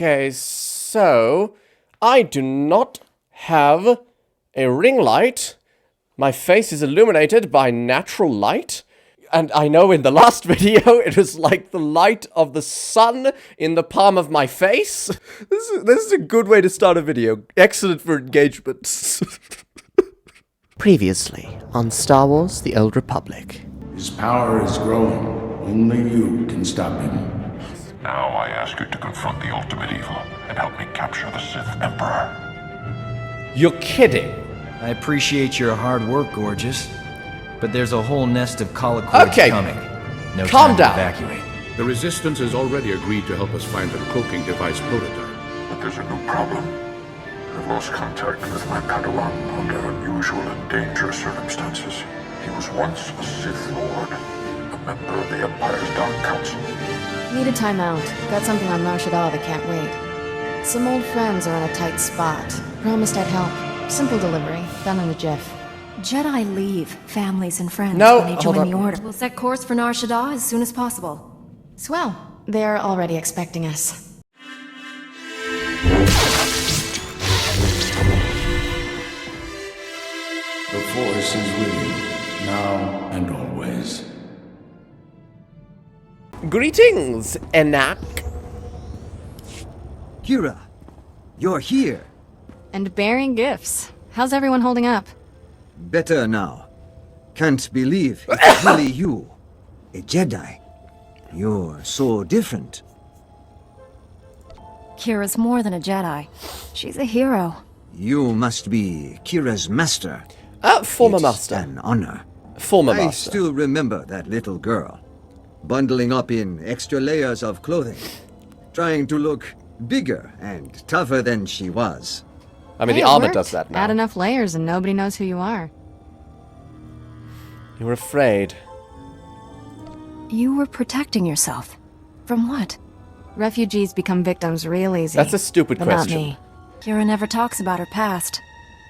Okay, so I do not have a ring light. My face is illuminated by natural light. And I know in the last video, it was like the light of the sun in the palm of my face. This is a good way to start a video. Excellent for engagement. Previously on Star Wars: The Old Republic. His power is growing. Only you can stop him. Now I ask you to confront the ultimate evil and help me capture the Sith Emperor. You're kidding. I appreciate your hard work, Gorgeous. But there's a whole nest of colloquids coming. No Calm time down. to evacuate. The Resistance has already agreed to help us find the cloaking device prototype. But there's a new problem. I've lost contact with my padawan under unusual and dangerous circumstances. He was once a Sith Lord, a member of the Empire's Dark Council. Need a timeout. Got something on Shadaa that can't wait. Some old friends are in a tight spot. Promised I'd help. Simple delivery. Done in a jiff. Jedi leave families and friends No, when they hold join on. the Order. We'll set course for Nar Shaddaa as soon as possible. Swell. They're already expecting us. The Force is with you, now and always. Greetings, Enak. Kira, you're here. And bearing gifts. How's everyone holding up? Better now. Can't believe it's really you. A Jedi. You're so different. Kira's more than a Jedi. She's a hero. You must be Kira's master. Former It's master. an honor. Former I master. still remember that little girl. Bundling up in extra layers of clothing. Trying to look bigger and tougher than she was. I mean, Hey, the it armor worked. does that now. Add enough layers and nobody knows who you are. You were afraid. You were protecting yourself. From what? Refugees become victims real easy. That's a stupid but question. Not me. Kira never talks about her past.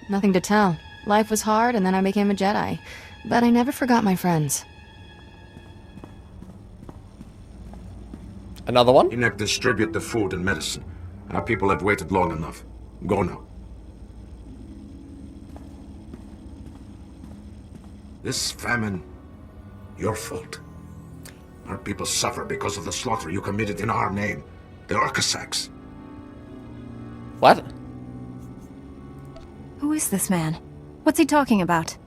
Nothing to tell. Life was hard and then I became a Jedi. But I never forgot my friends. Another one? Enoch, distribute the food and medicine. Our people have waited long enough. Go now. This famine, your fault. Our people suffer because of the slaughter you committed in our name. The Urkasaks. What? Who is this man? What's he talking about?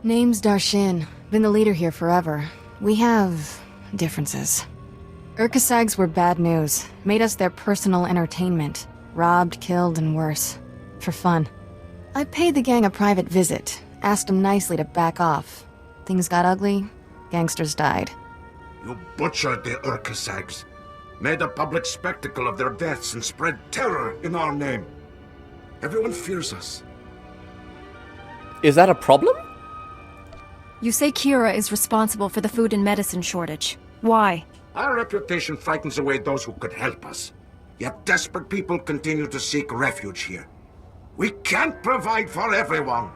Name's Darshin. Been the leader here forever. We have differences. Urkasags were bad news. Made us their personal entertainment. Robbed, killed, and worse. For fun. I paid the gang a private visit. Asked them nicely to back off. Things got ugly. Gangsters died. You butchered the Urkasags. Made a public spectacle of their deaths and spread terror in our name. Everyone fears us. Is that a problem? You say Kira is responsible for the food and medicine shortage. Why? Our reputation frightens away those who could help us. Yet desperate people continue to seek refuge here. We can't provide for everyone.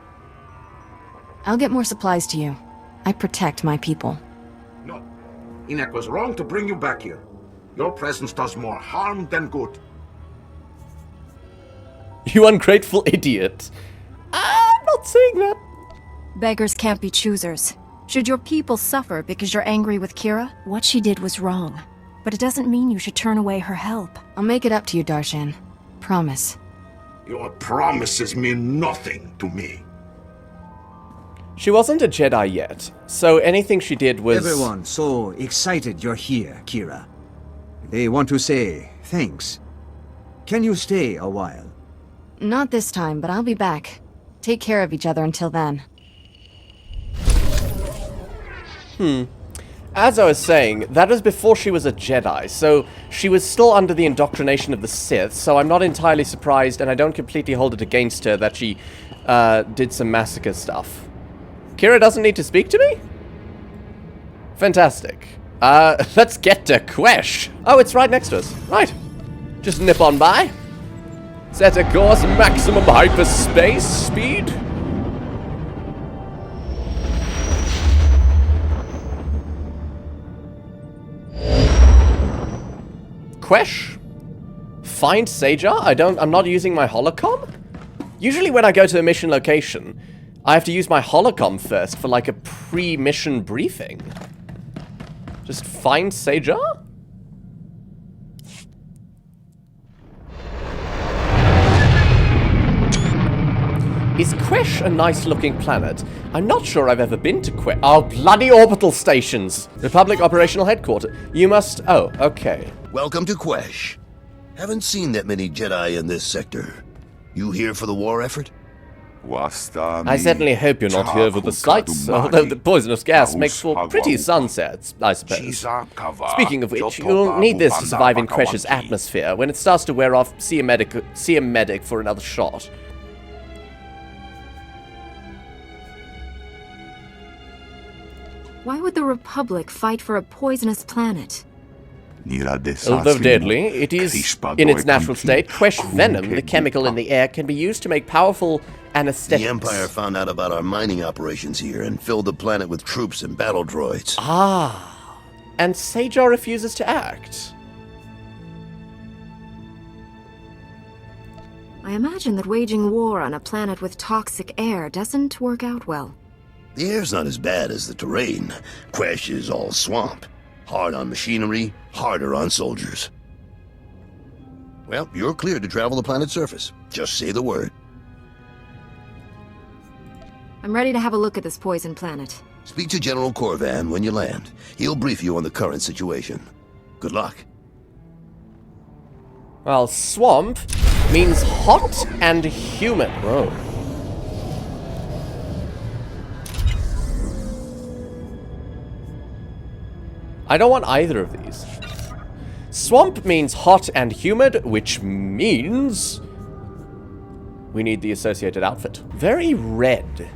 I'll get more supplies to you. I protect my people. No. Enoch was wrong to bring you back here. Your presence does more harm than good. You ungrateful idiot. I'm not saying that. Beggars can't be choosers. Should your people suffer because you're angry with Kira? What she did was wrong. But it doesn't mean you should turn away her help. I'll make it up to you, Darshan. Promise. Your promises mean nothing to me. She wasn't a Jedi yet, so anything she did was... Everyone so excited you're here, Kira. They want to say thanks. Can you stay a while? Not this time, but I'll be back. Take care of each other until then. As I was saying, that was before she was a Jedi, so she was still under the indoctrination of the Sith, so I'm not entirely surprised, and I don't completely hold it against her that she did some massacre stuff. Kira doesn't need to speak to me? Fantastic. Let's get to Quesh. Oh, it's right next to us. Right. Just nip on by. Set a course maximum hyperspace speed. Quesh? Find Aszora? I'm not using my holocom? Usually when I go to a mission location, I have to use my holocom first for like a pre-mission briefing. Just find Aszora? Is Quesh a nice-looking planet? I'm not sure I've ever been to Quesh. Oh, bloody orbital stations! Republic Operational Headquarters. You must... Oh, okay. Welcome to Quesh. Haven't seen that many Jedi in this sector. You here for the war effort? I certainly hope you're not here for the sights, although the poisonous gas makes for pretty sunsets, I suppose. Speaking of which, you'll need this to survive in Quesh's atmosphere. When it starts to wear off, see a medic for another shot. Why would the Republic fight for a poisonous planet? Although deadly, it is, in its natural state, Quesh venom, the chemical in the air, can be used to make powerful anesthetics. The Empire found out about our mining operations here and filled the planet with troops and battle droids. Ah, and Aszora refuses to act. I imagine that waging war on a planet with toxic air doesn't work out well. The air's not as bad as the terrain. Quesh is all swamp. Hard on machinery, harder on soldiers. Well, you're cleared to travel the planet's surface. Just say the word. I'm ready to have a look at this poison planet. Speak to General Corvan when you land. He'll brief you on the current situation. Good luck. Well, swamp means hot and humid. Whoa. I don't want either of these. Swamp means hot and humid, which means we need the associated outfit. Very red,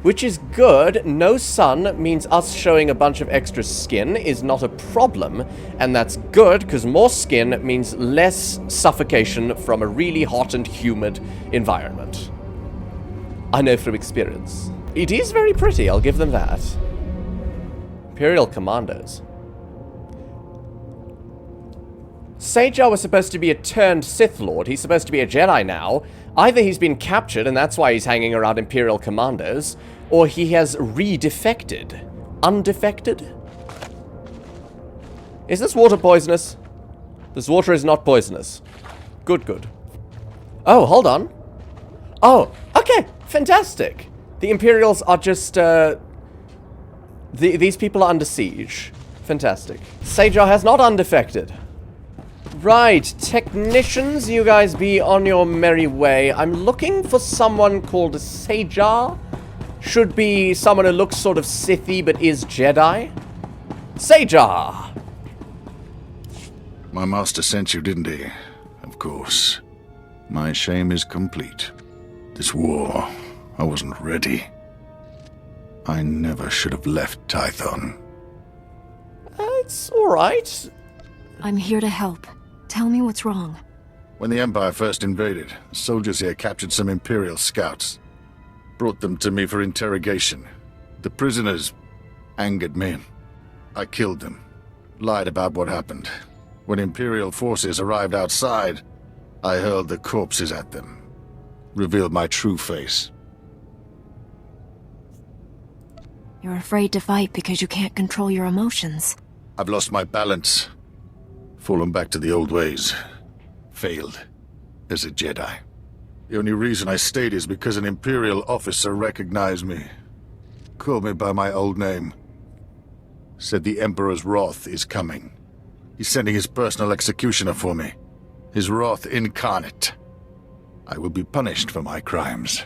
which is good. No sun means us showing a bunch of extra skin is not a problem, and that's good because more skin means less suffocation from a really hot and humid environment. I know from experience. It is very pretty, I'll give them that. Imperial Commandos. Aszora was supposed to be a turned Sith Lord. He's supposed to be a Jedi now. Either he's been captured and that's why he's hanging around Imperial Commandos, or he has redefected. Undefected? Is this water poisonous? This water is not poisonous. Good, good. Oh, hold on. Oh, okay, fantastic. The Imperials are just, these people are under siege. Fantastic. Aszora has not undefected. Right, technicians, you guys be on your merry way. I'm looking for someone called Aszora. Should be someone who looks sort of Sithy but is Jedi. Aszora! My master sent you, didn't he? Of course. My shame is complete. This war, I wasn't ready. I never should have left Tython. It's alright. I'm here to help. Tell me what's wrong. When the Empire first invaded, soldiers here captured some Imperial scouts. Brought them to me for interrogation. The prisoners angered me. I killed them. Lied about what happened. When Imperial forces arrived outside, I hurled the corpses at them. Revealed my true face. You're afraid to fight because you can't control your emotions. I've lost my balance. Fallen back to the old ways. Failed as a Jedi. The only reason I stayed is because an Imperial officer recognized me. Called me by my old name. Said the Emperor's wrath is coming. He's sending his personal executioner for me. His wrath incarnate. I will be punished for my crimes.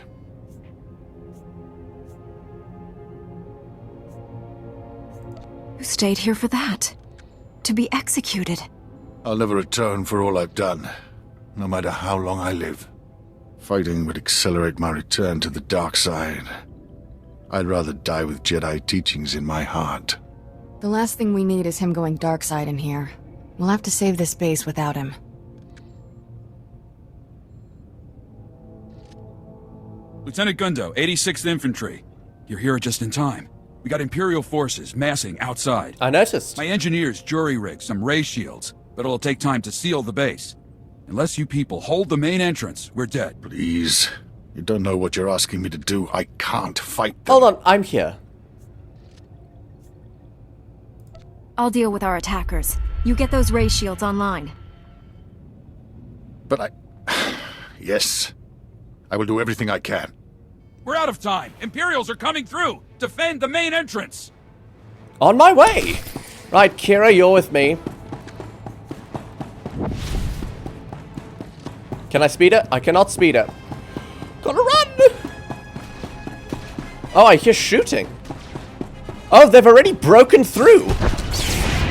You stayed here for that. To be executed. I'll never atone for all I've done, no matter how long I live. Fighting would accelerate my return to the dark side. I'd rather die with Jedi teachings in my heart. The last thing we need is him going dark side in here. We'll have to save this base without him. Lieutenant Gundo, 86th Infantry. You're here just in time. We got Imperial forces massing outside. I noticed. My engineers jury-rigged some ray shields, but it'll take time to seal the base. Unless you people hold the main entrance, we're dead. Please. You don't know what you're asking me to do. I can't fight them. Hold on, I'm here. I'll deal with our attackers. You get those ray shields online. But yes. I will do everything I can. We're out of time. Imperials are coming through. Defend the main entrance. On my way. Right, Kira, you're with me. Can I speed it? I cannot speed it. Gotta run! Oh, I hear shooting. Oh, they've already broken through.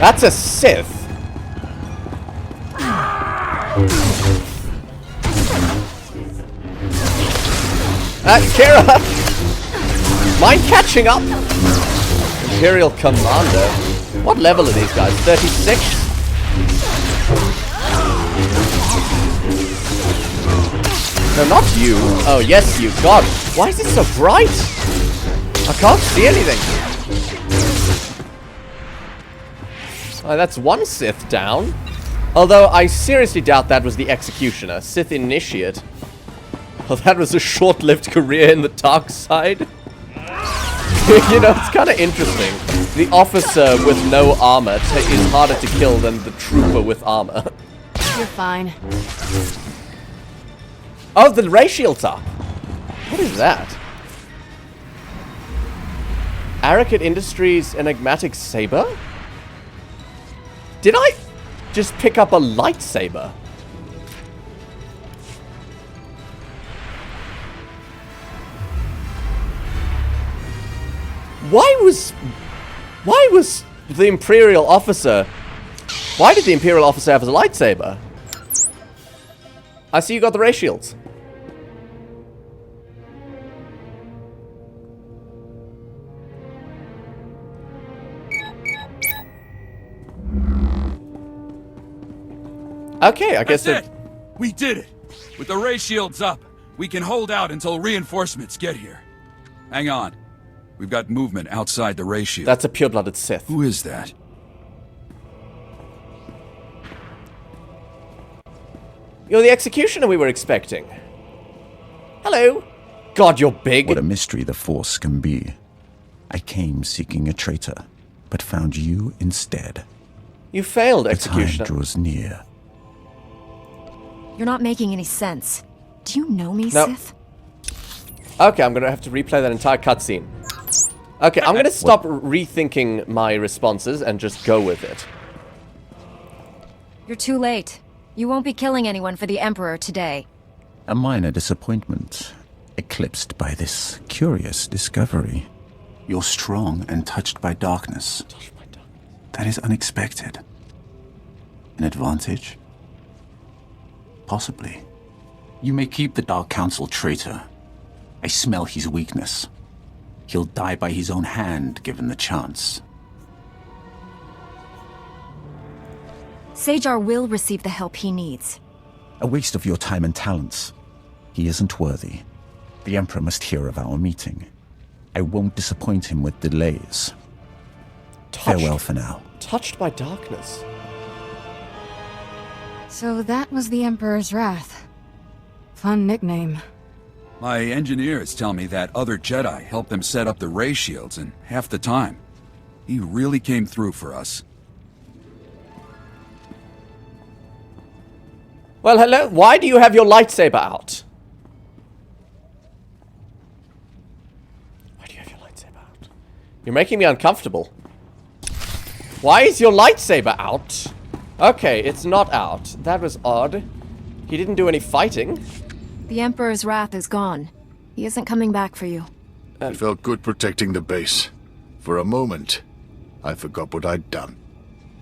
That's a Sith. Kira! Mind catching up? Imperial Commander. What level are these guys? 36? No, not you. Oh, yes, you. God, why is it so bright? I can't see anything. Oh, that's one Sith down. Although, I seriously doubt that was the Executioner. Sith Initiate. Oh, that was a short-lived career in the dark side. You know, it's kind of interesting. The officer with no armor is harder to kill than the trooper with armor. You're fine. Oh, the ray shield's up. What is that? Arrakit Industries enigmatic saber? Did I just pick up a lightsaber? Why was the Imperial officer... Why did the Imperial officer have a lightsaber? I see you got the ray shields. Okay, I guess that's it. We did it. With the ray shields up, we can hold out until reinforcements get here. Hang on. We've got movement outside the ray shield. That's a pure-blooded Sith. Who is that? You're the executioner we were expecting. Hello. God, you're big. What a mystery the Force can be. I came seeking a traitor, but found you instead. You failed, the executioner. Time draws near. You're not making any sense. Do you know me, Nope. Sith? Okay, I'm gonna have to replay that entire cutscene. Okay, I'm gonna stop rethinking my responses and just go with it. You're too late. You won't be killing anyone for the Emperor today. A minor disappointment, eclipsed by this curious discovery. You're strong and touched by darkness. That is unexpected. An advantage? Possibly. You may keep the Dark Council traitor. I smell his weakness. He'll die by his own hand, given the chance. Sajar will receive the help he needs. A waste of your time and talents. He isn't worthy. The Emperor must hear of our meeting. I won't disappoint him with delays. Farewell for now. Touched by darkness. So that was the Emperor's Wrath. Fun nickname. My engineers tell me that other Jedi helped them set up the ray shields in half the time. He really came through for us. Well, hello. Why do you have your lightsaber out? Why do you have your lightsaber out? You're making me uncomfortable. Why is your lightsaber out? Okay, it's not out. That was odd. He didn't do any fighting. The Emperor's Wrath is gone. He isn't coming back for you. It felt good protecting the base. For a moment, I forgot what I'd done.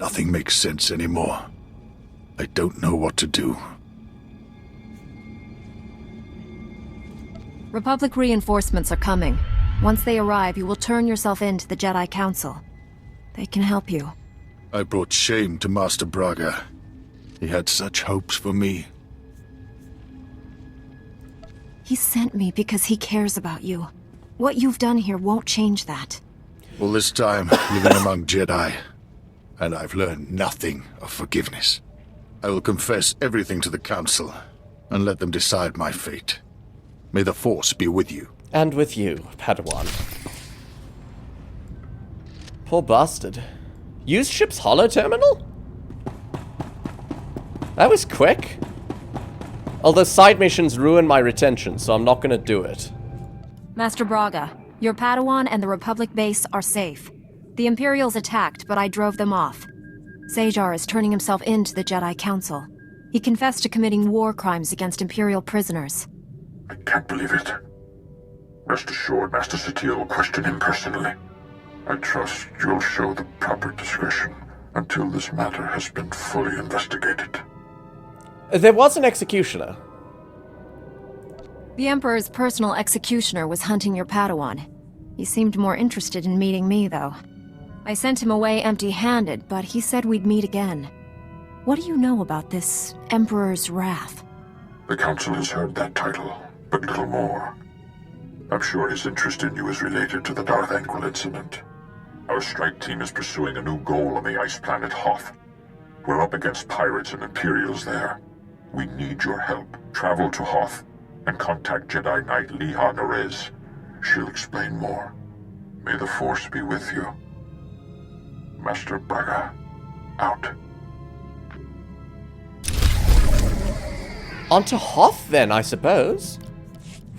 Nothing makes sense anymore. I don't know what to do. Republic reinforcements are coming. Once they arrive, you will turn yourself in to the Jedi Council. They can help you. I brought shame to Master Braga. He had such hopes for me. He sent me because he cares about you. What you've done here won't change that. All this time, living among Jedi, and I've learned nothing of forgiveness. I will confess everything to the Council, and let them decide my fate. May the Force be with you. And with you, Padawan. Poor bastard. Use ship's holo terminal? That was quick. Although side missions ruin my retention, so I'm not gonna do it. Master Braga, your Padawan and the Republic base are safe. The Imperials attacked, but I drove them off. Aszora is turning himself in to the Jedi Council. He confessed to committing war crimes against Imperial prisoners. I can't believe it. Rest assured, Master Satele will question him personally. I trust you'll show the proper discretion until this matter has been fully investigated. There was an executioner. The Emperor's personal executioner was hunting your Padawan. He seemed more interested in meeting me, though. I sent him away empty-handed, but he said we'd meet again. What do you know about this Emperor's Wrath? The Council has heard that title, but little more. I'm sure his interest in you is related to the Darth Angel incident. Our strike team is pursuing a new goal on the ice planet Hoth. We're up against pirates and Imperials there. We need your help. Travel to Hoth and contact Jedi Knight Liha Nerez. She'll explain more. May the Force be with you. Master Braga, out. On to Hoth, then, I suppose.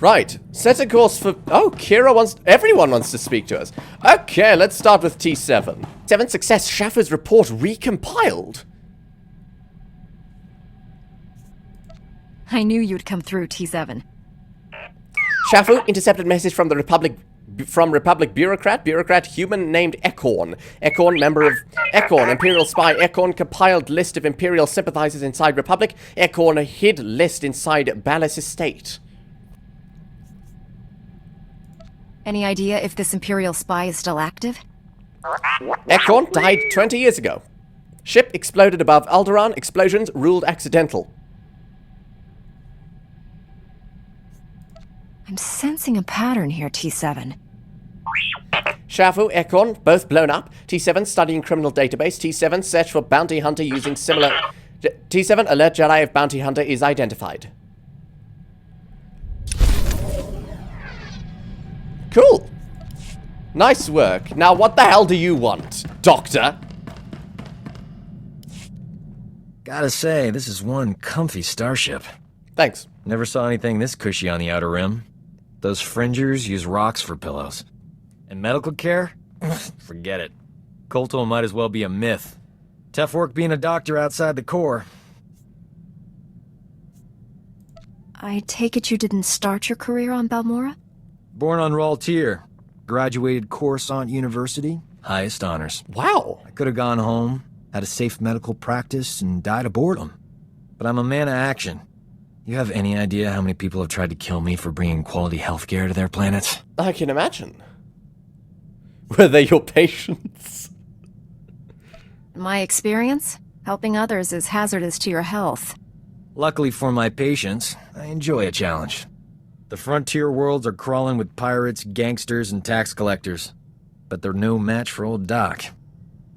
Right, set a course for... Oh, Kira wants... Everyone wants to speak to us. Okay, let's start with T7. 7 success, Schaffer's report recompiled. I knew you'd come through, T7. Schaffer intercepted message from the Republic bureaucrat human named Ekorn. Ekorn, member of Ekorn, Imperial spy. Ekorn compiled list of Imperial sympathizers inside Republic. Ekorn hid list inside Ballas estate. Any idea if this Imperial spy is still active? Ekorn died 20 years ago. Ship exploded above Alderaan. Explosions ruled accidental. I'm sensing a pattern here, T7. Shafu, Ekorn, both blown up. T7 studying criminal database. T7 search for bounty hunter using similar... T7 alert Jedi if bounty hunter is identified. Cool. Nice work. Now what the hell do you want, Doctor? Gotta say, this is one comfy starship. Thanks. Never saw anything this cushy on the Outer Rim. Those fringers use rocks for pillows. And medical care? Forget it. Kolto might as well be a myth. Tough work being a doctor outside the Corps. I take it you didn't start your career on Balmorra? Born on Raltier. Graduated Coruscant University. Highest honors. Wow. I could have gone home, had a safe medical practice, and died of boredom. But I'm a man of action. You have any idea how many people have tried to kill me for bringing quality healthcare to their planets? I can imagine. Were they your patients? In my experience, helping others is hazardous to your health. Luckily for my patients, I enjoy a challenge. The frontier worlds are crawling with pirates, gangsters, and tax collectors. But they're no match for old Doc.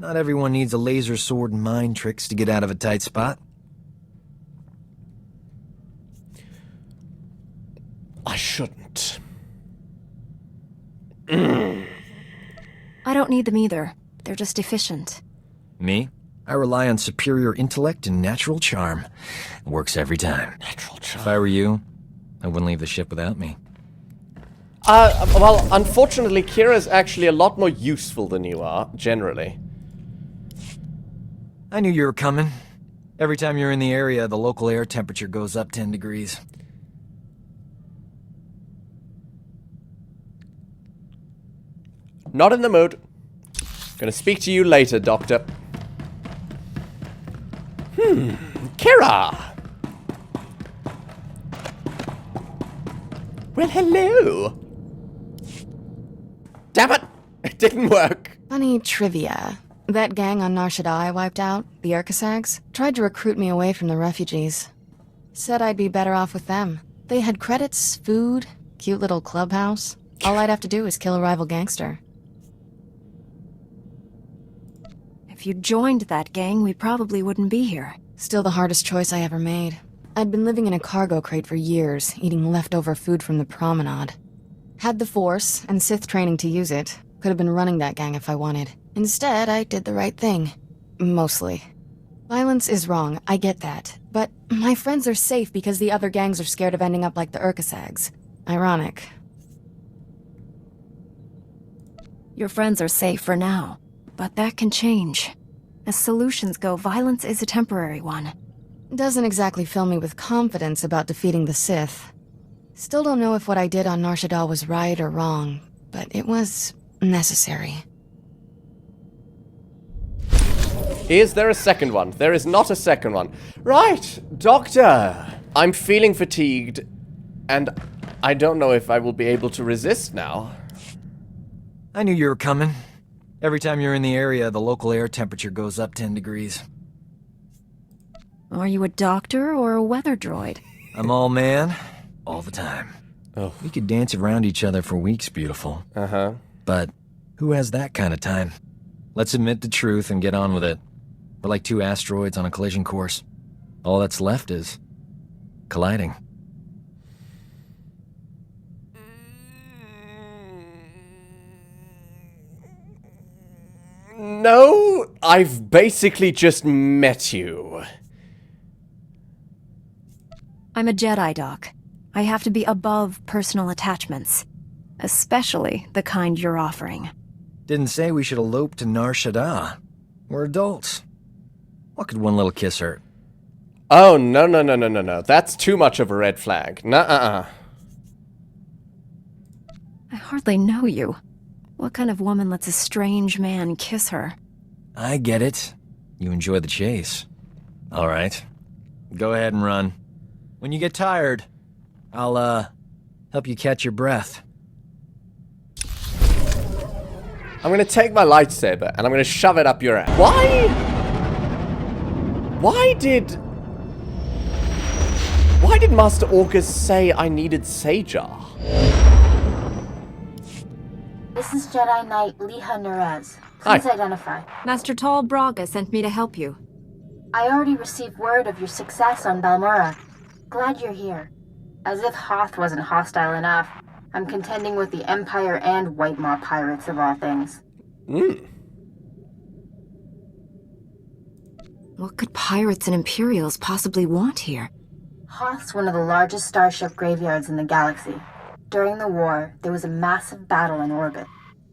Not everyone needs a laser sword and mind tricks to get out of a tight spot. I shouldn't. I don't need them either. They're just efficient. Me? I rely on superior intellect and natural charm. It works every time. Natural charm. If I were you, I wouldn't leave the ship without me. Well, unfortunately, Kira's actually a lot more useful than you are, generally. I knew you were coming. Every time you're in the area, the local air temperature goes up 10 degrees. Not in the mood. Gonna speak to you later, Doctor. Kira! Well, hello! Damn it! It didn't work! Funny trivia. That gang on Nar Shaddaa I wiped out, the Urkasags, tried to recruit me away from the refugees. Said I'd be better off with them. They had credits, food, cute little clubhouse. All I'd have to do is kill a rival gangster. If you joined that gang, we probably wouldn't be here. Still the hardest choice I ever made. I'd been living in a cargo crate for years, eating leftover food from the promenade. Had the Force and Sith training to use it. Could have been running that gang if I wanted. Instead, I did the right thing. Mostly. Violence is wrong, I get that. But my friends are safe because the other gangs are scared of ending up like the Urkasags. Ironic. Your friends are safe for now, but that can change. As solutions go, violence is a temporary one. Doesn't exactly fill me with confidence about defeating the Sith. Still don't know if what I did on Nar Shaddaa was right or wrong, but it was necessary. Is there a second one? There is not a second one. Right, Doctor! I'm feeling fatigued, and I don't know if I will be able to resist now. I knew you were coming. Every time you're in the area, the local air temperature goes up 10 degrees. Are you a doctor or a weather droid? I'm all man, all the time. Oh. We could dance around each other for weeks, beautiful. Uh-huh. But who has that kind of time? Let's admit the truth and get on with it. We're like two asteroids on a collision course. All that's left is colliding. No, I've basically just met you. I'm a Jedi, Doc. I have to be above personal attachments. Especially the kind you're offering. Didn't say we should elope to Nar Shaddaa. We're adults. What could one little kiss hurt? Oh, no. That's too much of a red flag. Nuh-uh. I hardly know you. What kind of woman lets a strange man kiss her? I get it. You enjoy the chase. All right. Go ahead and run. When you get tired, I'll, help you catch your breath. I'm gonna take my lightsaber and I'm gonna shove it up your ass. Why? Why did Master Orcus say I needed Sajar? This is Jedi Knight Liha Nerez. Hi. Please identify. Master Tall Braga sent me to help you. I already received word of your success on Balmora. Glad you're here. As if Hoth wasn't hostile enough, I'm contending with the Empire and White Maw pirates of all things. What could pirates and Imperials possibly want here? Hoth's one of the largest starship graveyards in the galaxy. During the war, there was a massive battle in orbit.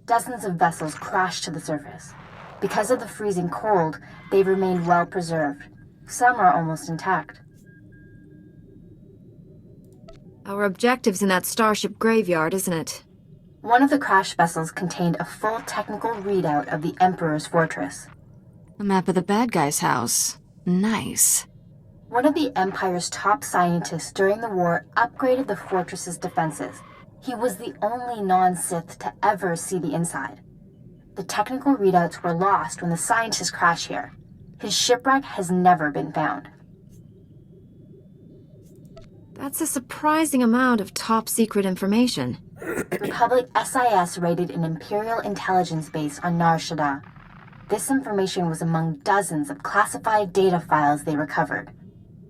Dozens of vessels crashed to the surface. Because of the freezing cold, they've remained well preserved. Some are almost intact. Our objective's in that starship graveyard, isn't it? One of the crash vessels contained a full technical readout of the Emperor's fortress. A map of the bad guy's house. Nice. One of the Empire's top scientists during the war upgraded the fortress's defenses. He was the only non-Sith to ever see the inside. The technical readouts were lost when the scientists crashed here. His shipwreck has never been found. That's a surprising amount of top-secret information. Republic SIS raided an Imperial intelligence base on Nar Shaddaa. This information was among dozens of classified data files they recovered.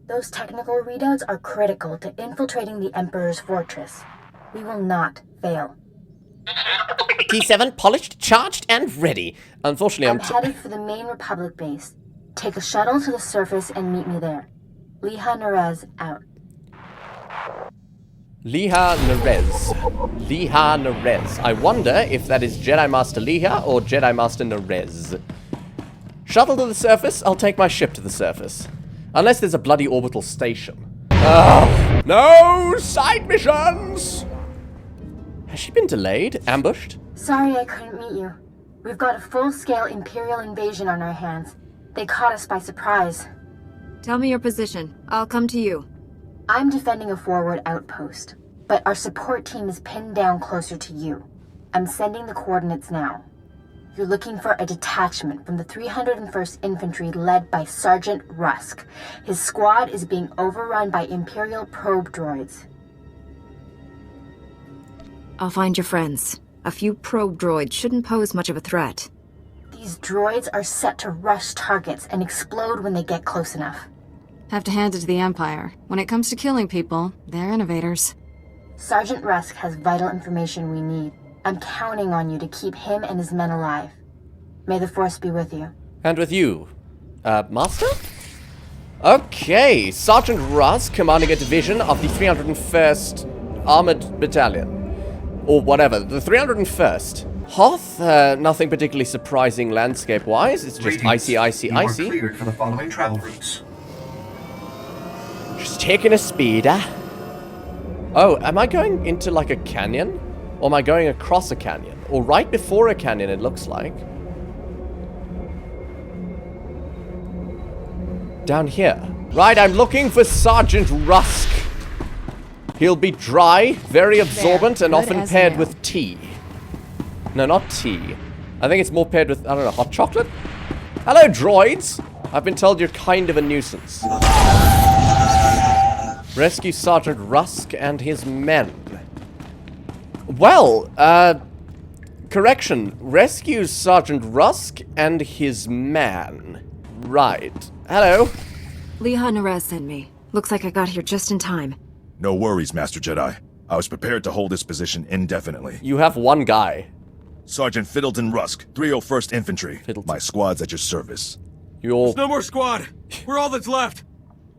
Those technical readouts are critical to infiltrating the Emperor's fortress. We will not fail. T7 polished, charged, and ready. Unfortunately, I'm headed for the main Republic base. Take a shuttle to the surface and meet me there. Liha Nerez out. Liha Nerez. Liha Nerez. I wonder if that is Jedi Master Liha or Jedi Master Nerez. Shuttle to the surface, I'll take my ship to the surface. Unless there's a bloody orbital station. Ugh. No side missions! Has she been delayed? Ambushed? Sorry I couldn't meet you. We've got a full-scale Imperial invasion on our hands. They caught us by surprise. Tell me your position. I'll come to you. I'm defending a forward outpost, but our support team is pinned down closer to you. I'm sending the coordinates now. You're looking for a detachment from the 301st Infantry led by Sergeant Rusk. His squad is being overrun by Imperial probe droids. I'll find your friends. A few probe droids shouldn't pose much of a threat. These droids are set to rush targets and explode when they get close enough. Have to hand it to the Empire. When it comes to killing people, they're innovators. Sergeant Rusk has vital information we need. I'm counting on you to keep him and his men alive. May the Force be with you. And with you, Master? Okay, Sergeant Rusk, commanding a division of the 301st Armored Battalion. Or whatever, the 301st. Hoth, nothing particularly surprising landscape-wise. It's just icy, icy, icy. You are cleared for the following travel routes. Just taking a speeder. Oh, am I going into like a canyon? Or am I going across a canyon? Or right before a canyon, it looks like. Down here. Right, I'm looking for Sergeant Rusk. He'll be dry, very absorbent, and often paired with tea. No, not tea. I think it's more paired with, I don't know, hot chocolate? Hello, droids! I've been told you're kind of a nuisance. Rescue Sergeant Rusk and his men. Well, correction. Rescue Sergeant Rusk and his man. Right. Hello. Liha Nerez sent me. Looks like I got here just in time. No worries, Master Jedi. I was prepared to hold this position indefinitely. You have one guy. Sergeant Fiddleton Rusk, 301st Infantry. Fiddleton. My squad's at your service. You're... No more squad! We're all that's left!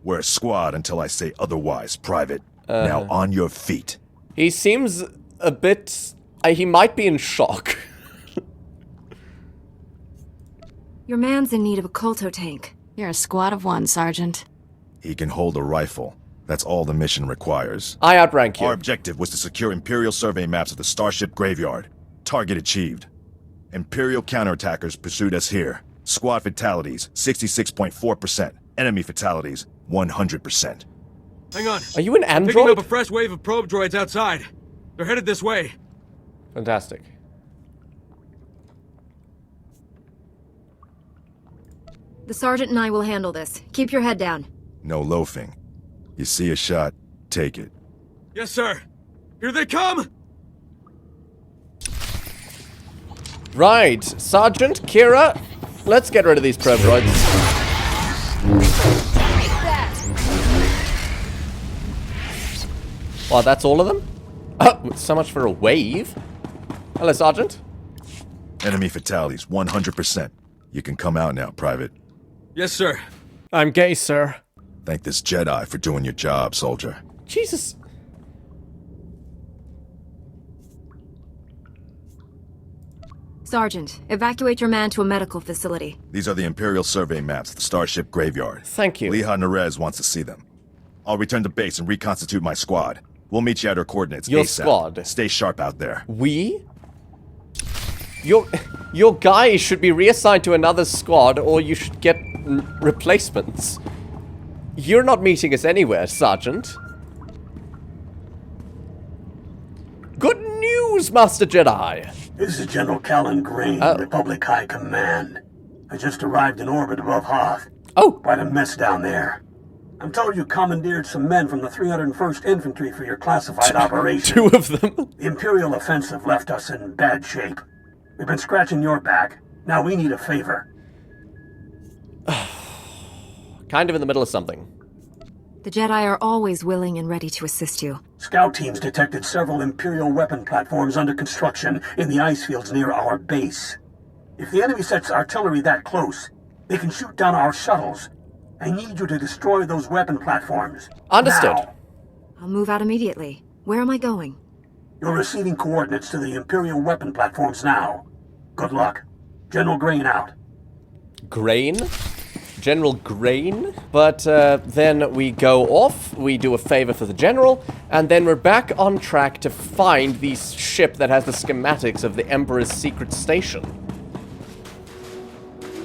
We're a squad until I say otherwise, Private. Now on your feet. He seems a bit... he might be in shock. Your man's in need of a Kolto tank. You're a squad of one, Sergeant. He can hold a rifle. That's all the mission requires. I outrank you. Our objective was to secure Imperial survey maps of the Starship Graveyard. Target achieved. Imperial counterattackers pursued us here. Squad fatalities, 66.4%. Enemy fatalities, 100%. Hang on. Are you an android? Picking up a fresh wave of probe droids outside. They're headed this way. Fantastic. The sergeant and I will handle this. Keep your head down. No loafing. You see a shot, take it. Yes, sir. Here they come! Right. Sergeant, Kira, let's get rid of these probe droids. Wow, that's all of them? Oh, so much for a wave. Hello, Sergeant. Enemy fatalities, 100%. You can come out now, Private. Yes, sir. I'm gay, sir. Thank this Jedi for doing your job, soldier. Jesus. Sergeant, evacuate your man to a medical facility. These are the Imperial survey maps of the Starship Graveyard. Thank you. Liha Nerez wants to see them. I'll return to base and reconstitute my squad. We'll meet you at our coordinates Your ASAP. squad? Stay sharp out there. We? Your guy should be reassigned to another squad, or you should get replacements. You're not meeting us anywhere, Sergeant. Good news, Master Jedi! This is General Callan Green, Republic High Command. I just arrived in orbit above Hoth. Oh! Quite a mess down there. I'm told you commandeered some men from the 301st Infantry for your classified operation. 2 of them? The Imperial offensive left us in bad shape. We've been scratching your back. Now we need a favor. Kind of in the middle of something. The Jedi are always willing and ready to assist you. Scout teams detected several Imperial weapon platforms under construction in the ice fields near our base. If the enemy sets artillery that close, they can shoot down our shuttles. I need you to destroy those weapon platforms. Understood. Now. I'll move out immediately. Where am I going? You're receiving coordinates to the Imperial weapon platforms now. Good luck. General Grain out. Grain? General Grain? But then we go off, we do a favor for the General, and then we're back on track to find the ship that has the schematics of the Emperor's secret station.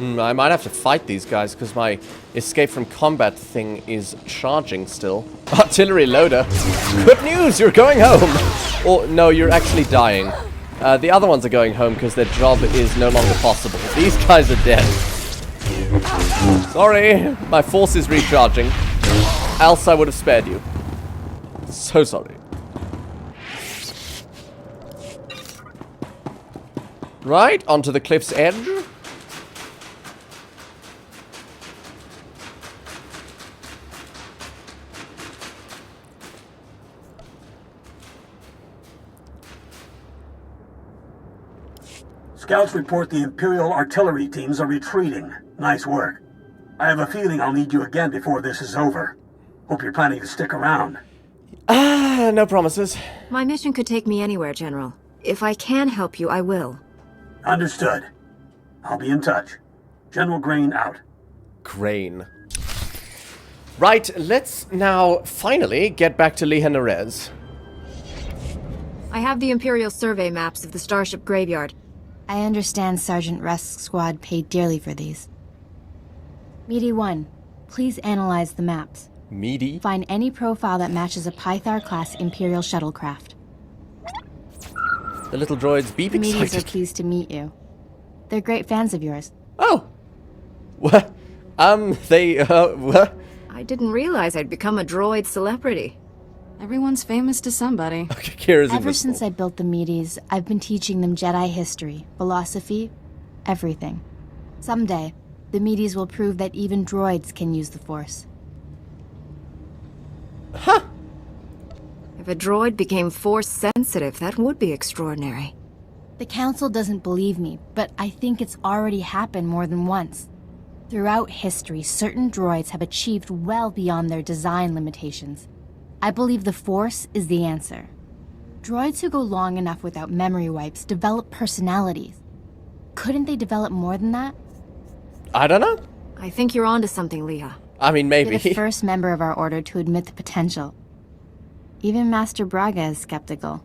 I might have to fight these guys, because my escape from combat thing is charging still. Artillery loader. Good news, you're going home! Or, no, you're actually dying. The other ones are going home because their job is no longer possible. These guys are dead. Sorry, my force is recharging. Else I would have spared you. So sorry. Right, onto the cliff's edge. Scouts report the Imperial artillery teams are retreating. Nice work. I have a feeling I'll need you again before this is over. Hope you're planning to stick around. No promises. My mission could take me anywhere, General. If I can help you, I will. Understood. I'll be in touch. General Grain out. Grain. Right, let's now finally get back to Liha Nerez. I have the Imperial survey maps of the Starship Graveyard. I understand Sergeant Rusk's squad paid dearly for these. Meaty 1, please analyze the maps. Meaty? Find any profile that matches a Pythar-class Imperial shuttlecraft. The little droids beep The Meaties excited. are pleased to meet you. They're great fans of yours. Oh. What? What? I didn't realize I'd become a droid celebrity. Everyone's famous to somebody. Kira's Ever invisible. since I built the Meaties, I've been teaching them Jedi history, philosophy, everything. Someday, the Meaties will prove that even droids can use the Force. Huh. If a droid became Force sensitive, that would be extraordinary. The Council doesn't believe me, but I think it's already happened more than once. Throughout history, certain droids have achieved well beyond their design limitations. I believe the Force is the answer. Droids who go long enough without memory wipes develop personalities. Couldn't they develop more than that? I don't know. I think you're onto something, Leah. I mean, maybe. You're the first member of our order to admit the potential. Even Master Braga is skeptical.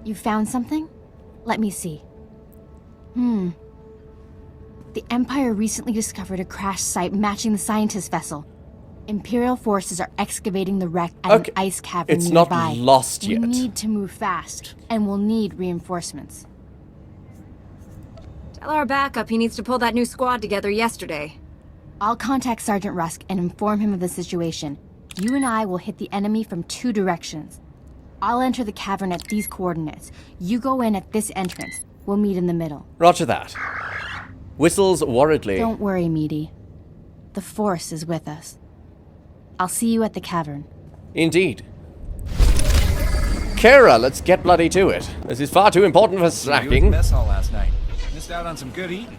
You found something? Let me see. The Empire recently discovered a crash site matching the scientist vessel. Imperial forces are excavating the wreck at an ice cavern It's nearby. not lost yet. We need to move fast, and we'll need reinforcements. Tell our backup he needs to pull that new squad together yesterday. I'll contact Sergeant Rusk and inform him of the situation. You and I will hit the enemy from 2 directions. I'll enter the cavern at these coordinates. You go in at this entrance. We'll meet in the middle. Roger that. Whistles worriedly. Don't worry, Meaty. The Force is with us. I'll see you at the cavern. Indeed. Kira, let's get bloody to it. This is far too important for You slacking. mess hall last night. Missed out on some good eating.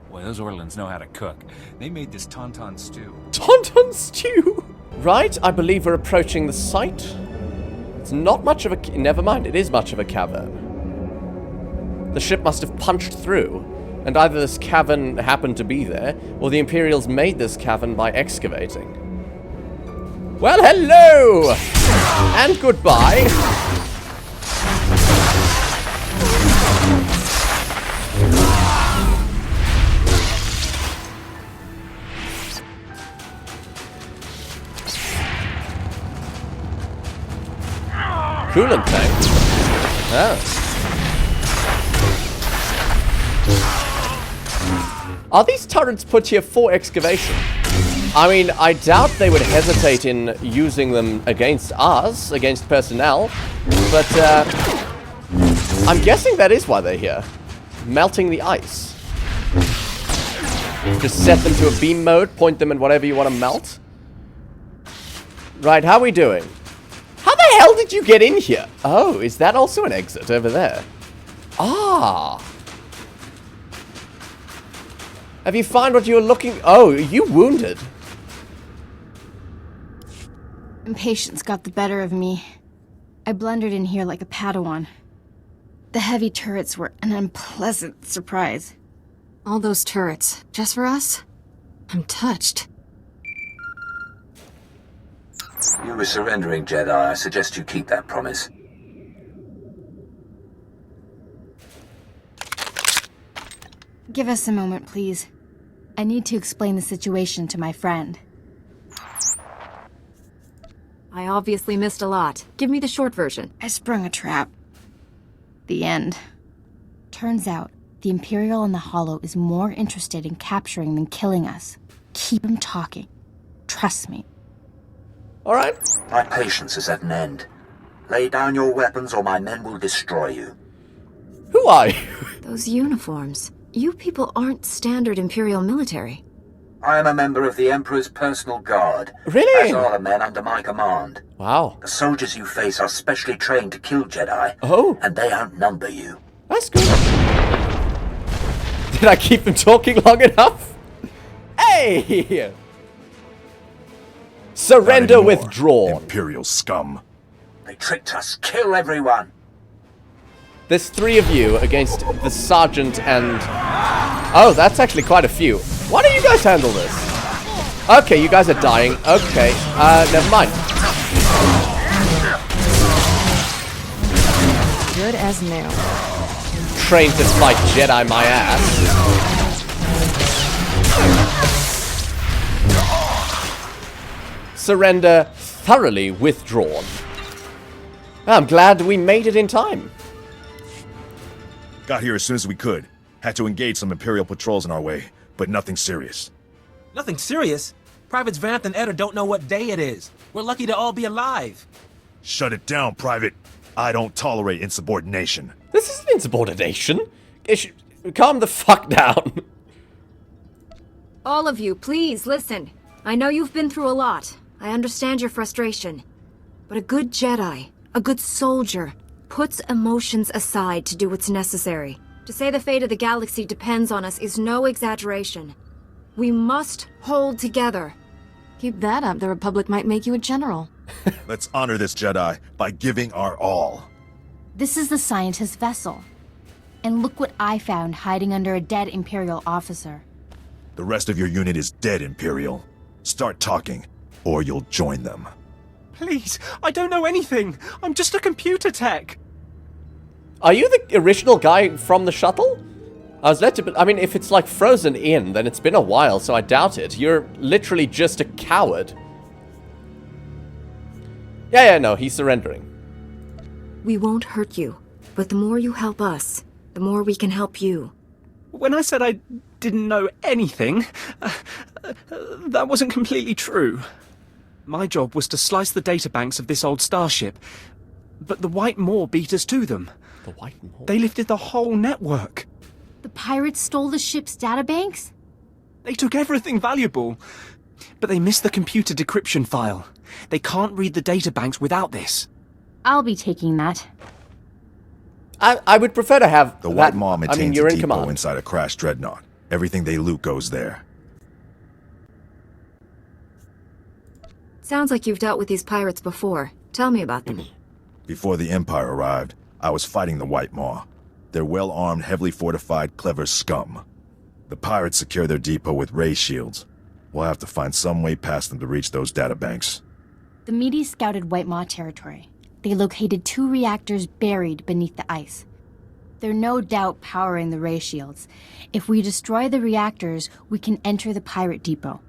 Boy, those Orlans know how to cook. They made this tauntaun stew. Tauntaun stew? Right, I believe we're approaching the site. It's not much of a... Never mind, it is much of a cavern. The ship must have punched through, and either this cavern happened to be there, or the Imperials made this cavern by excavating. Well, hello! And goodbye. Coolant tank. Oh. Are these turrets put here for excavation? I mean, I doubt they would hesitate in using them against us, against personnel, but I'm guessing that is why they're here. Melting the ice. Just set them to a beam mode, point them at whatever you want to melt. Right, how are we doing? How the hell did you get in here? Oh, is that also an exit over there? Ah. Have you found what you were looking... Oh, are you wounded? Impatience got the better of me. I blundered in here like a padawan. The heavy turrets were an unpleasant surprise. All those turrets, just for us? I'm touched. You were surrendering, Jedi. I suggest you keep that promise. Give us a moment, please. I need to explain the situation to my friend. I obviously missed a lot. Give me the short version. I sprung a trap. The end. Turns out, the Imperial in the Hollow is more interested in capturing than killing us. Keep him talking. Trust me. Alright. My patience is at an end. Lay down your weapons or my men will destroy you. Who are you? Those uniforms. You people aren't standard Imperial military. I am a member of the Emperor's personal guard. Really? As are the men under my command. Wow. The soldiers you face are specially trained to kill Jedi. Oh. And they outnumber you. That's good. Did I keep them talking long enough? Hey! Surrender withdrawn. Imperial scum. They tricked us. Kill everyone. There's 3 of you against the sergeant and... Oh, that's actually quite a few. Why don't you guys handle this? Okay, you guys are dying. Okay, never mind. Good as new. Trained to fight Jedi my ass. Surrender thoroughly withdrawn. I'm glad we made it in time. Got here as soon as we could. Had to engage some Imperial patrols in our way, but nothing serious. Nothing serious? Privates Vanth and Eder don't know what day it is. We're lucky to all be alive. Shut it down, Private. I don't tolerate insubordination. This isn't insubordination. Calm the fuck down. All of you, please listen. I know you've been through a lot. I understand your frustration. But a good Jedi, a good soldier, puts emotions aside to do what's necessary. To say the fate of the galaxy depends on us is no exaggeration. We must hold together. Keep that up, the Republic might make you a general. Let's honor this Jedi by giving our all. This is the scientist's vessel. And look what I found hiding under a dead Imperial officer. The rest of your unit is dead, Imperial. Start talking, or you'll join them. Please, I don't know anything. I'm just a computer tech. Are you the original guy from the shuttle? I was led to... I mean, if it's like frozen in, then it's been a while, so I doubt it. You're literally just a coward. Yeah, no, he's surrendering. We won't hurt you, but the more you help us, the more we can help you. When I said I didn't know anything, that wasn't completely true. My job was to slice the databanks of this old starship, but the White Maw beat us to them. The White Maw? They lifted the whole network. The pirates stole the ship's databanks? They took everything valuable, but they missed the computer decryption file. They can't read the databanks without this. I'll be taking that. I would prefer to have the White Maw maintains you're a in depot command. inside a crashed dreadnought. Everything they loot goes there. Sounds like you've dealt with these pirates before. Tell me about them. Before the Empire arrived, I was fighting the White Maw. They're well-armed, heavily fortified, clever scum. The pirates secure their depot with ray shields. We'll have to find some way past them to reach those databanks. The Medes scouted White Maw territory. They located 2 reactors buried beneath the ice. They're no doubt powering the ray shields. If we destroy the reactors, we can enter the pirate depot.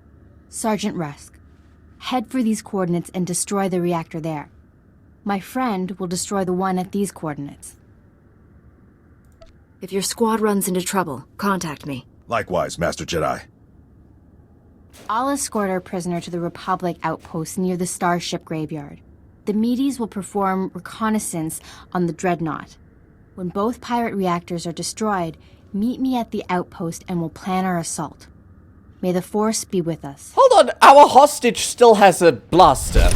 Sergeant Rusk, head for these coordinates and destroy the reactor there. My friend will destroy the one at these coordinates. If your squad runs into trouble, contact me. Likewise, Master Jedi. I'll escort our prisoner to the Republic outpost near the starship graveyard. The Medes will perform reconnaissance on the Dreadnought. When both pirate reactors are destroyed, meet me at the outpost and we'll plan our assault. May the Force be with us. Hold on, our hostage still has a blaster.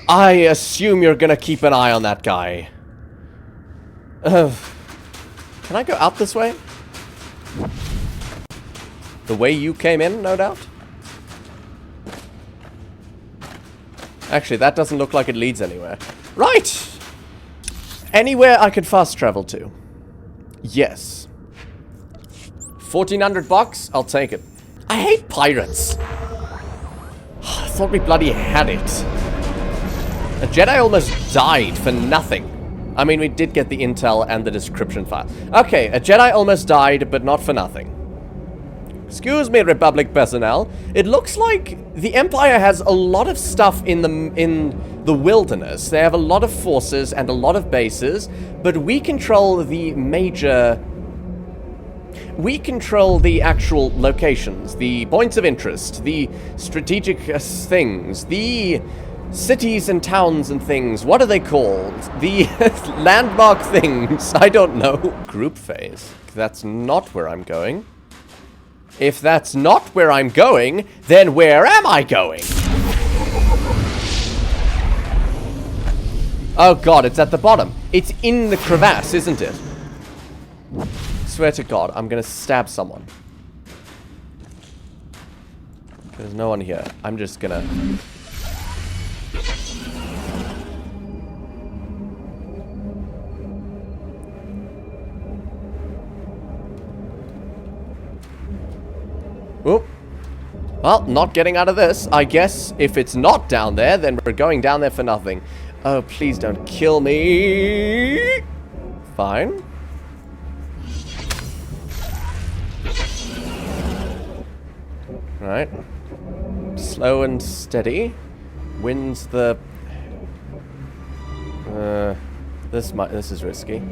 I assume you're gonna keep an eye on that guy. Can I go out this way? The way you came in, no doubt? Actually, that doesn't look like it leads anywhere. Right! Anywhere I can fast travel to. Yes. 1400 bucks? I'll take it. I hate pirates. I thought we bloody had it. A Jedi almost died for nothing. I mean, we did get the intel and the description file. Okay, a Jedi almost died, but not for nothing. Excuse me, Republic personnel. It looks like the Empire has a lot of stuff in the wilderness. They have a lot of forces and a lot of bases, but we control the major... We control the actual locations, the points of interest, the strategic things, the cities and towns and things. What are they called? The landmark things. I don't know. Group phase. That's not where I'm going. If that's not where I'm going, then where am I going? Oh god, it's at the bottom. It's in the crevasse, isn't it? Swear to god, I'm gonna stab someone. There's no one here. I'm just gonna... Oop. Well, not getting out of this. I guess if it's not down there, then we're going down there for nothing. Oh, please don't kill me. Fine. Right. Slow and steady wins the... This is risky.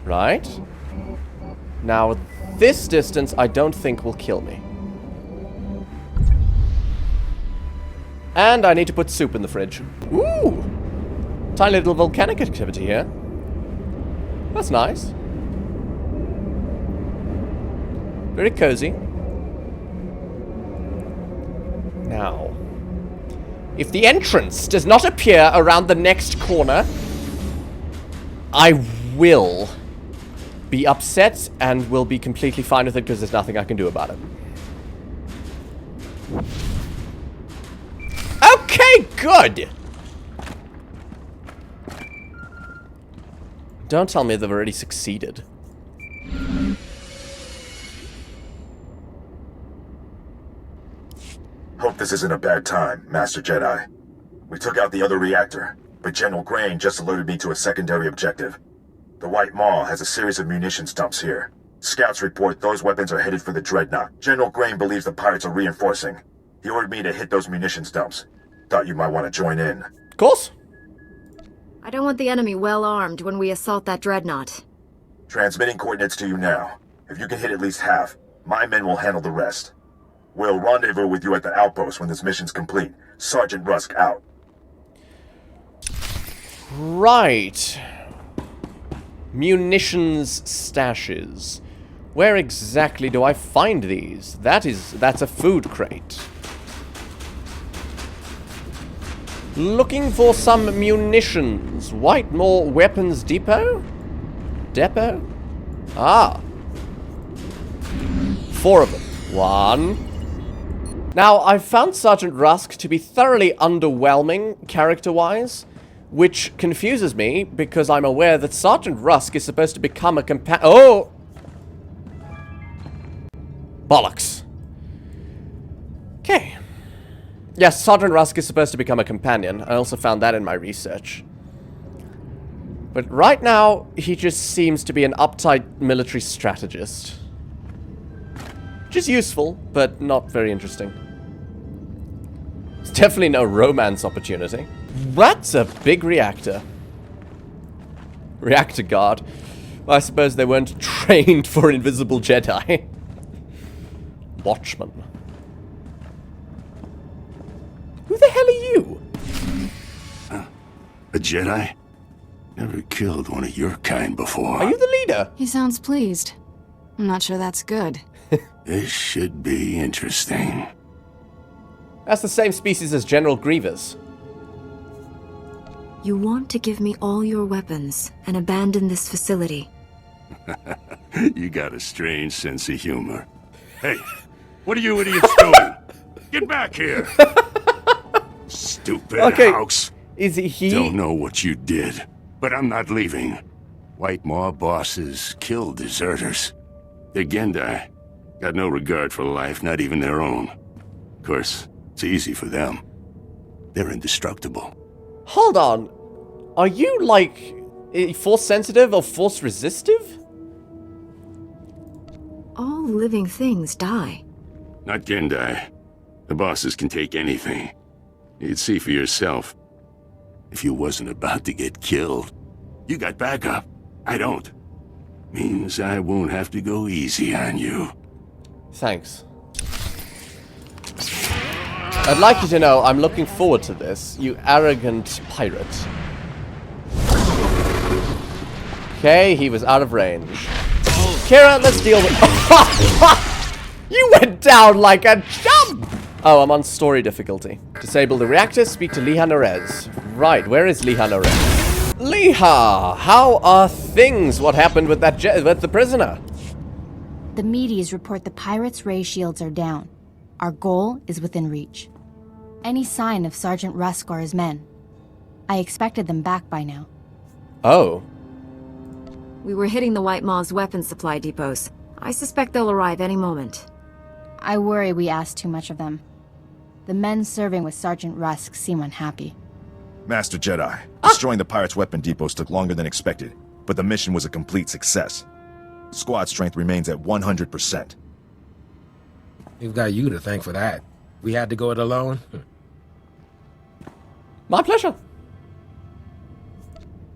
Right. Now, this distance I don't think will kill me. And I need to put soup in the fridge. Ooh! Tiny little volcanic activity here. That's nice. Very cozy. Now, if the entrance does not appear around the next corner, I will be upset and will be completely fine with it because there's nothing I can do about it. Okay, good! Don't tell me they've already succeeded. Hope this isn't a bad time, Master Jedi. We took out the other reactor, but General Grain just alerted me to a secondary objective. The White Maw has a series of munitions dumps here. Scouts report those weapons are headed for the Dreadnought. General Grain believes the pirates are reinforcing. He ordered me to hit those munitions dumps. Thought you might want to join in. Of course. I don't want the enemy well armed when we assault that Dreadnought. Transmitting coordinates to you now. If you can hit at least half, my men will handle the rest. We'll rendezvous with you at the outpost when this mission's complete. Sergeant Rusk out. Right. Munitions stashes. Where exactly do I find these? That's a food crate. Looking for some munitions. Whitemore Weapons Depot? Depot? Ah. 4 of them. 1. Now, I've found Sergeant Rusk to be thoroughly underwhelming, character-wise, which confuses me, because I'm aware that Sergeant Rusk is supposed to become a companion. Oh! Bollocks. Okay. Yes, Sergeant Rusk is supposed to become a companion. I also found that in my research. But right now, he just seems to be an uptight military strategist. Which is useful, but not very interesting. There's definitely no romance opportunity. That's a big reactor. Reactor guard. Well, I suppose they weren't trained for invisible Jedi. Watchman. Who the hell are you? A Jedi? Never killed one of your kind before. Are you the leader? He sounds pleased. I'm not sure that's good. This should be interesting. That's the same species as General Grievous. You want to give me all your weapons and abandon this facility. You got a strange sense of humor. Hey, what are you idiots doing? Get back here! Stupid house. Is he? Don't know what you did, but I'm not leaving. White Maw bosses kill deserters. The Gendai got no regard for life, not even their own. Of course, it's easy for them. They're indestructible. Hold on. Are you, like, force sensitive or force resistive? All living things die. Not Gendai. The bosses can take anything. You'd see for yourself. If you wasn't about to get killed, you got backup. I don't. Means I won't have to go easy on you. Thanks. I'd like you to know I'm looking forward to this, you arrogant pirate. Okay, he was out of range. Kira, let's deal with... You went down like a chump! Oh, I'm on story difficulty. Disable the reactor, speak to Liha Nerez. Right, where is Liha Nerez? Liha! How are things? What happened with that with the prisoner? The Medes report the pirates' ray shields are down. Our goal is within reach. Any sign of Sergeant Rusk or his men? I expected them back by now. Oh. We were hitting the White Maw's weapons supply depots. I suspect they'll arrive any moment. I worry we asked too much of them. The men serving with Sergeant Rusk seem unhappy. Master Jedi, destroying the pirates' weapon depots took longer than expected, but the mission was a complete success. Squad strength remains at 100%. We've got you to thank for that. We had to go it alone. My pleasure.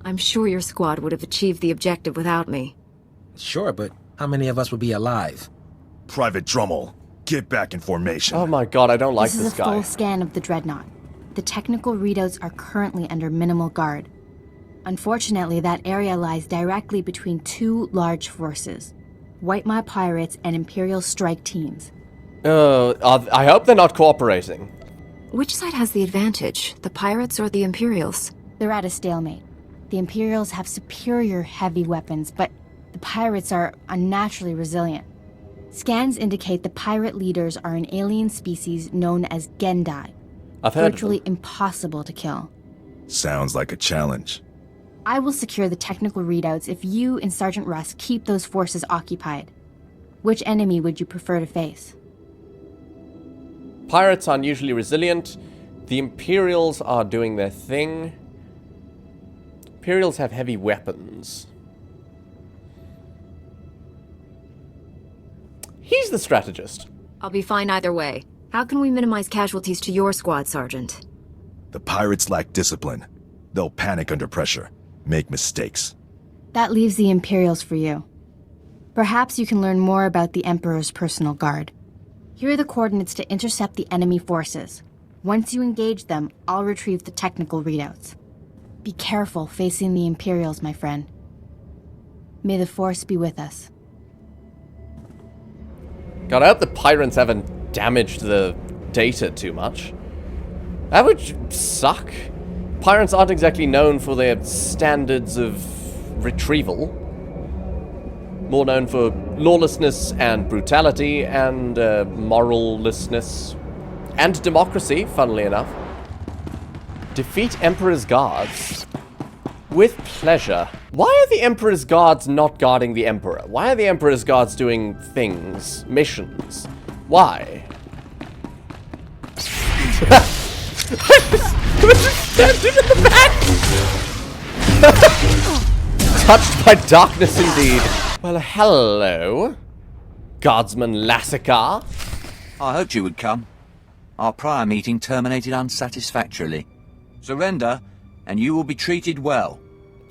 I'm sure your squad would have achieved the objective without me. Sure, but how many of us would be alive? Private Drummel, get back in formation. Oh my god, I don't like this this guy. This is a full scan of the Dreadnought. The technical readouts are currently under minimal guard. Unfortunately, that area lies directly between two large forces. White Maw pirates and Imperial strike teams. I hope they're not cooperating. Which side has the advantage, the pirates or the Imperials? They're at a stalemate. The Imperials have superior heavy weapons, but the pirates are unnaturally resilient. Scans indicate the pirate leaders are an alien species known as Gendai. I've heard virtually of them. Impossible to kill. Sounds like a challenge. I will secure the technical readouts if you and Sergeant Rusk keep those forces occupied. Which enemy would you prefer to face? Pirates are unusually resilient. The Imperials are doing their thing. Imperials have heavy weapons. He's the strategist. I'll be fine either way. How can we minimize casualties to your squad, Sergeant? The pirates lack discipline. They'll panic under pressure, make mistakes. That leaves the Imperials for you. Perhaps you can learn more about the Emperor's personal guard. Here are the coordinates to intercept the enemy forces. Once you engage them, I'll retrieve the technical readouts. Be careful facing the Imperials, my friend. May the Force be with us. God, I hope the pirates haven't damaged the data too much. That would suck. Pirates aren't exactly known for their standards of retrieval. More known for lawlessness and brutality and morallessness. And democracy, funnily enough. Defeat Emperor's guards. With pleasure. Why are the Emperor's guards not guarding the Emperor? Why are the Emperor's guards doing things, missions? Why? Stabbed him in the back! Touched by darkness indeed. Well, hello, Guardsman Lassakar. I hoped you would come. Our prior meeting terminated unsatisfactorily. Surrender, and you will be treated well.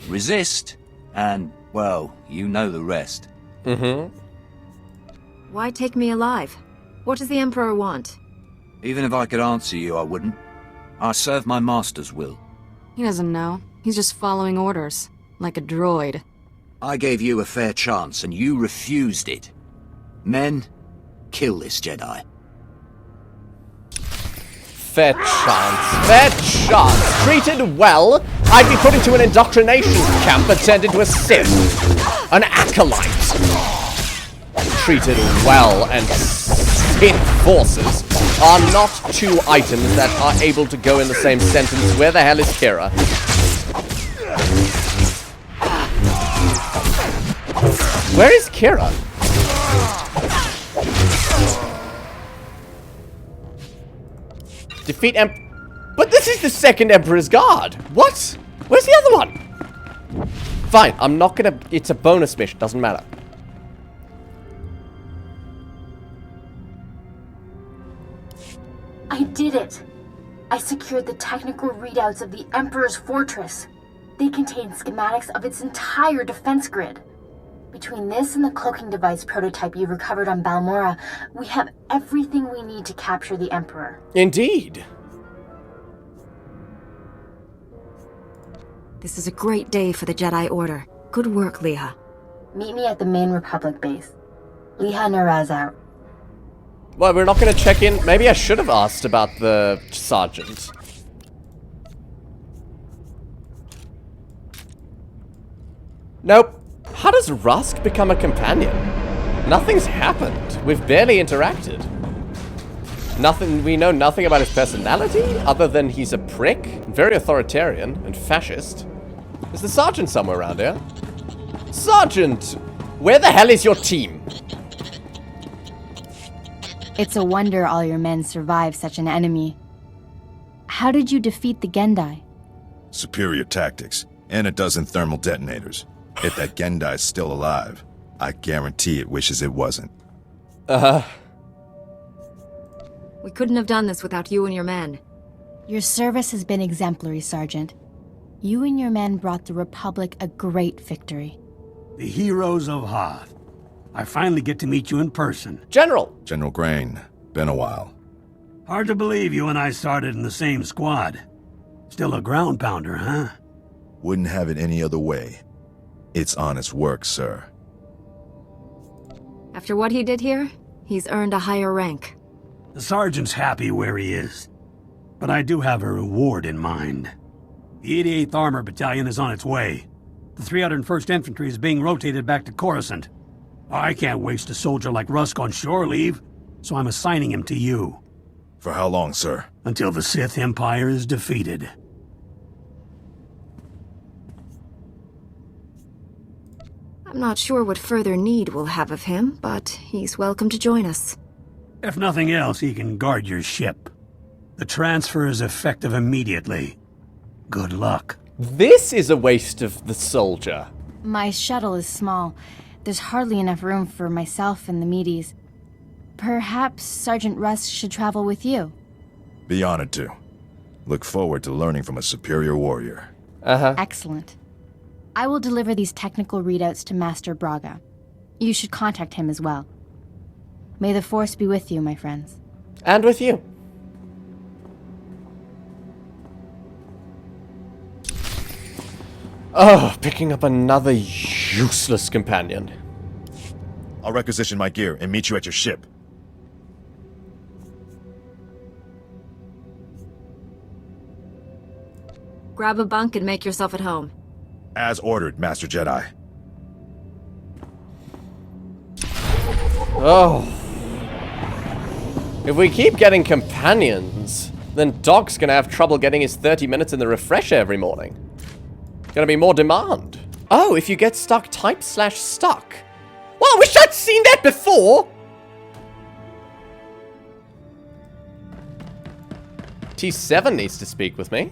Resist, and, well, you know the rest. Mm-hmm. Why take me alive? What does the Emperor want? Even if I could answer you, I wouldn't. I serve my master's will. He doesn't know. He's just following orders. Like a droid. I gave you a fair chance, and you refused it. Men, kill this Jedi. Fair chance. Fair chance. Treated well, I'd be put into an indoctrination camp and turned into a Sith. An acolyte. Treated well and Sith forces are not two items that are able to go in the same sentence. Where the hell is Kira? Where is Kira? Defeat But this is the second Emperor's Guard. What? Where's the other one? Fine, I'm not gonna... It's a bonus mission, doesn't matter. I did it! I secured the technical readouts of the Emperor's fortress. They contain schematics of its entire defense grid. Between this and the cloaking device prototype you recovered on Balmora, we have everything we need to capture the Emperor. Indeed. This is a great day for the Jedi Order. Good work, Liha. Meet me at the main Republic base. Liha Naraz out. Well, we're not going to check in. Maybe I should have asked about the sergeant. Nope. How does Rusk become a companion? Nothing's happened. We've barely interacted. Nothing. We know nothing about his personality, other than he's a prick, very authoritarian, and fascist. Is the sergeant somewhere around here? Sergeant! Where the hell is your team? It's a wonder all your men survived such an enemy. How did you defeat the Gendai? Superior tactics, and a dozen thermal detonators. If that Gendai's still alive, I guarantee it wishes it wasn't. We couldn't have done this without you and your men. Your service has been exemplary, Sergeant. You and your men brought the Republic a great victory. The heroes of Hoth. I finally get to meet you in person. General Grain. Been a while. Hard to believe you and I started in the same squad. Still a ground pounder, huh? Wouldn't have it any other way. It's honest work, sir. After what he did here, he's earned a higher rank. The sergeant's happy where he is. But I do have a reward in mind. The 88th Armor Battalion is on its way. The 301st Infantry is being rotated back to Coruscant. I can't waste a soldier like Rusk on shore leave, so I'm assigning him to you. For how long, sir? Until the Sith Empire is defeated. I'm not sure what further need we'll have of him, but he's welcome to join us. If nothing else, he can guard your ship. The transfer is effective immediately. Good luck. This is a waste of the soldier. My shuttle is small. There's hardly enough room for myself and the meaties. Perhaps Sergeant Rusk should travel with you. Be honored to. Look forward to learning from a superior warrior. Excellent. I will deliver these technical readouts to Master Braga. You should contact him as well. May the Force be with you, my friends. And with you. Oh, picking up another useless companion. I'll requisition my gear and meet you at your ship. Grab a bunk and make yourself at home. As ordered, Master Jedi. Oh. If we keep getting companions, then Doc's gonna have trouble getting his 30 minutes in the refresher every morning. Gonna be more demand. Oh, if you get stuck, type /stuck. Well, I wish I'd seen that before! T7 needs to speak with me.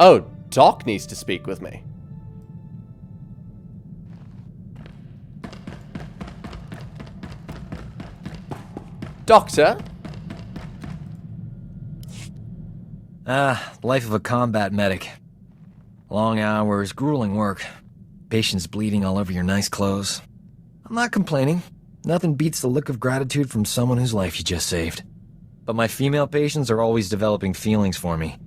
Oh, Doc needs to speak with me. Doctor? Life of a combat medic. Long hours, grueling work. Patients bleeding all over your nice clothes. I'm not complaining. Nothing beats the look of gratitude from someone whose life you just saved. But my female patients are always developing feelings for me.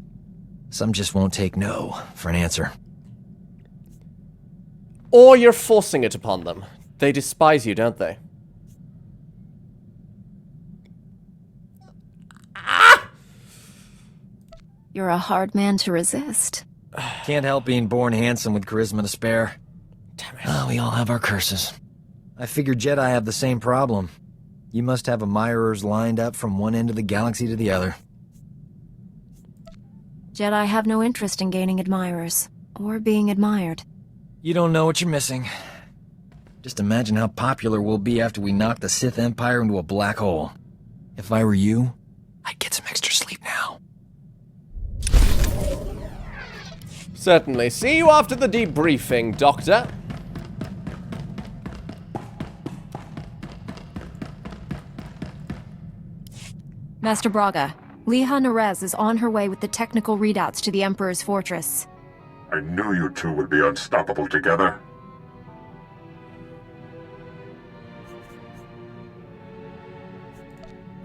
Some just won't take no for an answer. Or you're forcing it upon them. They despise you, don't they? You're a hard man to resist. Can't help being born handsome with charisma to spare. Damn it. We all have our curses. I figured Jedi have the same problem. You must have admirers lined up from one end of the galaxy to the other. Jedi have no interest in gaining admirers, or being admired. You don't know what you're missing. Just imagine how popular we'll be after we knock the Sith Empire into a black hole. If I were you, I'd get some extra sleep now. Certainly. See you after the debriefing, Doctor. Master Braga, Liha Nerez is on her way with the technical readouts to the Emperor's fortress. I knew you two would be unstoppable together.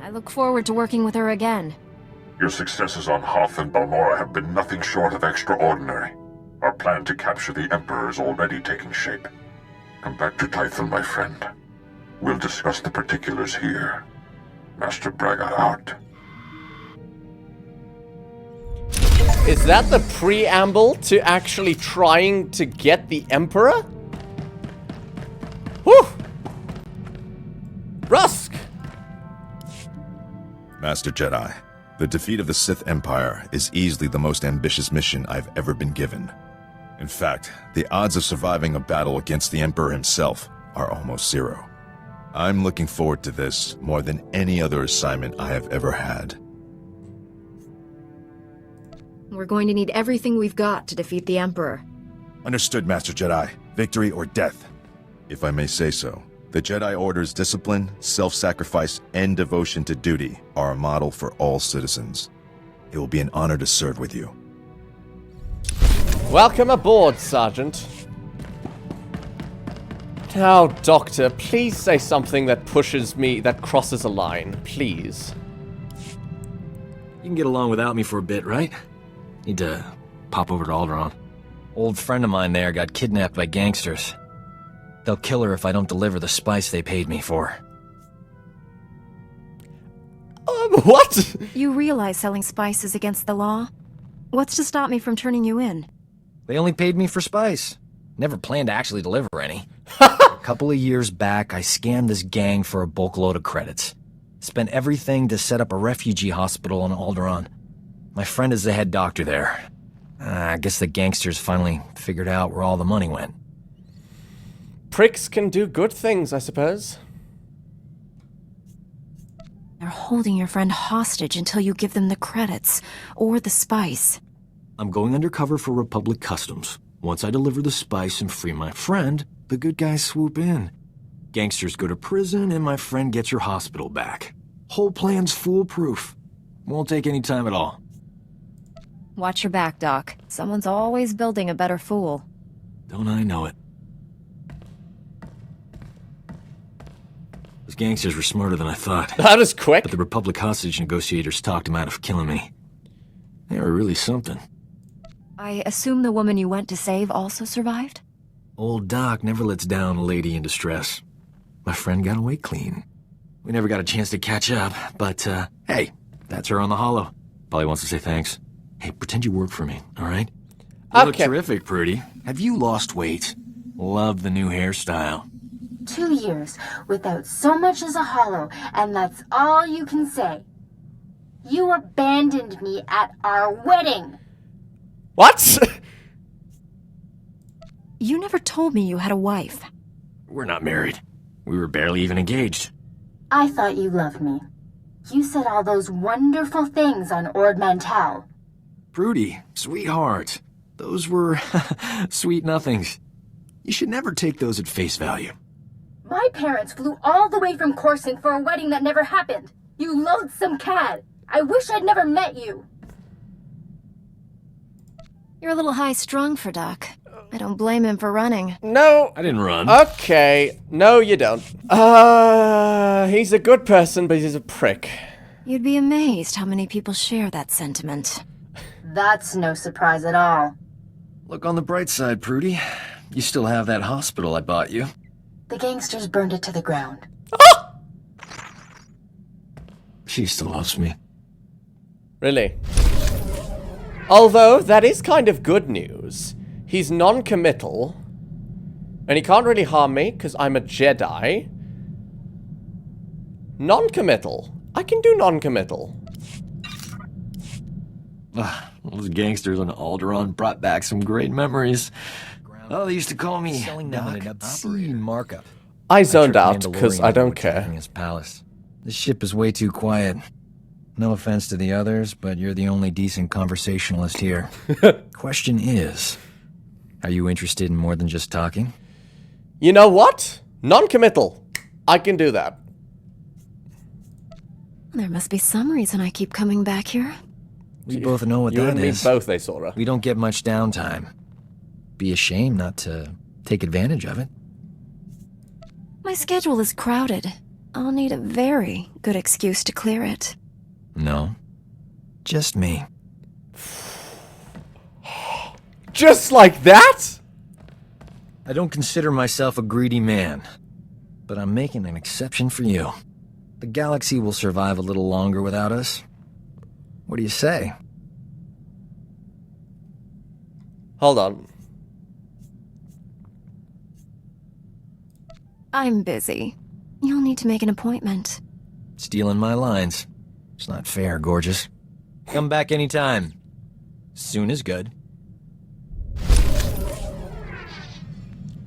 I look forward to working with her again. Your successes on Hoth and Balmora have been nothing short of extraordinary. Our plan to capture the Emperor is already taking shape. Come back to Tython, my friend. We'll discuss the particulars here. Master Braga out. Is that the preamble to actually trying to get the Emperor? Whew! Rusk! Master Jedi, the defeat of the Sith Empire is easily the most ambitious mission I've ever been given. In fact, the odds of surviving a battle against the Emperor himself are almost zero. I'm looking forward to this more than any other assignment I have ever had. We're going to need everything we've got to defeat the Emperor. Understood, Master Jedi. Victory or death. If I may say so, the Jedi Order's discipline, self-sacrifice, and devotion to duty are a model for all citizens. It will be an honor to serve with you. Welcome aboard, Sergeant. Now, Doctor, please say something that pushes me, that crosses a line, please. You can get along without me for a bit, right? Need to pop over to Alderaan. Old friend of mine there got kidnapped by gangsters. They'll kill her if I don't deliver the spice they paid me for. What? You realize selling spice is against the law? What's to stop me from turning you in? They only paid me for spice. Never planned to actually deliver any. A couple of years back, I scammed this gang for a bulk load of credits. Spent everything to set up a refugee hospital on Alderaan. My friend is the head doctor there. I guess the gangsters finally figured out where all the money went. Pricks can do good things, I suppose. They're holding your friend hostage until you give them the credits, or the spice. I'm going undercover for Republic Customs. Once I deliver the spice and free my friend, the good guys swoop in. Gangsters go to prison, and my friend gets her hospital back. Whole plan's foolproof. Won't take any time at all. Watch your back, Doc. Someone's always building a better fool. Don't I know it? Those gangsters were smarter than I thought. That is quick. But the Republic hostage negotiators talked them out of killing me. They were really something. I assume the woman you went to save also survived? Old Doc never lets down a lady in distress. My friend got away clean. We never got a chance to catch up, but, hey, that's her on the holo. Probably wants to say thanks. Hey, pretend you work for me, all right? You look terrific, Prudy. Have you lost weight? Love the new hairstyle. 2 years without so much as a hollow, and that's all you can say. You abandoned me at our wedding. What? You never told me you had a wife. We're not married. We were barely even engaged. I thought you loved me. You said all those wonderful things on Ord Mantell. Prudy, sweetheart. Those were sweet nothings. You should never take those at face value. My parents flew all the way from Coruscant for a wedding that never happened. You loathsome cad. I wish I'd never met you. You're a little high-strung for Doc. I don't blame him for running. No. I didn't run. Okay. No, you don't. He's a good person, but he's a prick. You'd be amazed how many people share that sentiment. That's no surprise at all. Look on the bright side, Prudy. You still have that hospital I bought you. The gangsters burned it to the ground. She still loves me. Really? Although, that is kind of good news. He's non-committal. And he can't really harm me, because I'm a Jedi. Non-committal. I can do non-committal. Those gangsters on Alderaan brought back some great memories. Oh, they used to call me an obscene markup. I zoned out, because I don't care. His palace. This ship is way too quiet. No offense to the others, but you're the only decent conversationalist here. Question is, are you interested in more than just talking? You know what? Non-committal. I can do that. There must be some reason I keep coming back here. We both know what you that and me is. both, Aszora. We don't get much downtime. Be a shame not to take advantage of it. My schedule is crowded. I'll need a very good excuse to clear it. No. Just me. Just like that? I don't consider myself a greedy man, but I'm making an exception for you. The galaxy will survive a little longer without us. What do you say? Hold on. I'm busy. You'll need to make an appointment. Stealing my lines. It's not fair, gorgeous. Come back anytime. Soon is good.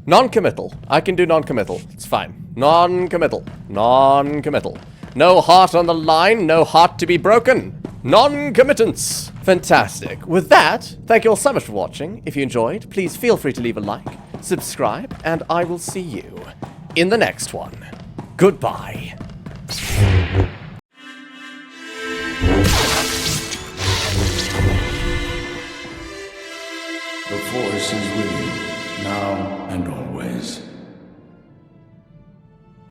Non-committal. I can do non-committal. It's fine. Non-committal. Non-committal. No heart on the line, no heart to be broken. Non-committance. Fantastic. With that, thank you all so much for watching. If you enjoyed, please feel free to leave a like, subscribe, and I will see you in the next one. Goodbye. The Force is with you, now and always.